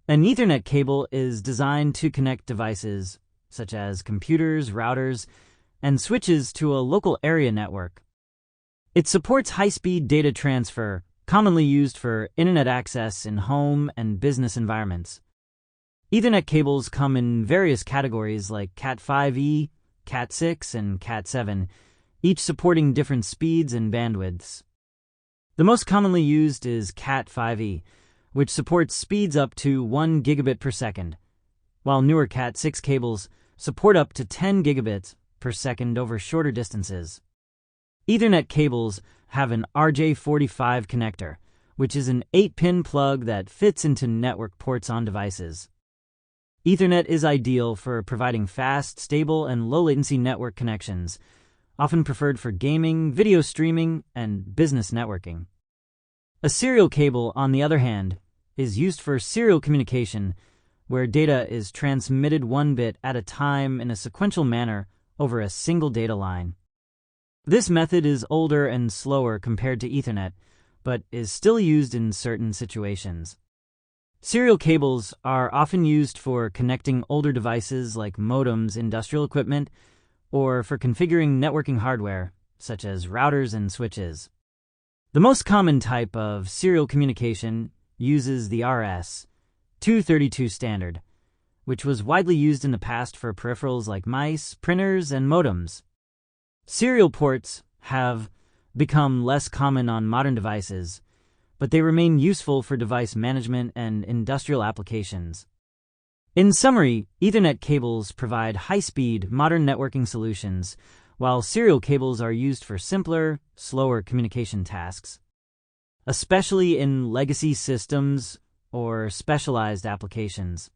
An Ethernet cable is designed to connect devices, such as computers, routers, and switches to a local area network. It supports high-speed data transfer, commonly used for internet access in home and business environments. Ethernet cables come in various categories like Cat5e, Cat6, and Cat7, each supporting different speeds and bandwidths. The most commonly used is Cat5e, which supports speeds up to 1 gigabit per second, while newer Cat6 cables support up to 10 gigabits per second over shorter distances. Ethernet cables have an RJ45 connector, which is an 8-pin plug that fits into network ports on devices. Ethernet is ideal for providing fast, stable, and low-latency network connections, often preferred for gaming, video streaming, and business networking. A serial cable, on the other hand, is used for serial communication, where data is transmitted one bit at a time in a sequential manner over a single data line. This method is older and slower compared to Ethernet, but is still used in certain situations. Serial cables are often used for connecting older devices like modems, industrial equipment, or for configuring networking hardware, such as routers and switches. The most common type of serial communication uses the RS-232 standard, which was widely used in the past for peripherals like mice, printers, and modems. Serial ports have become less common on modern devices, but they remain useful for device management and industrial applications. In summary, Ethernet cables provide high-speed, modern networking solutions, while serial cables are used for simpler, slower communication tasks, especially in legacy systems or specialized applications.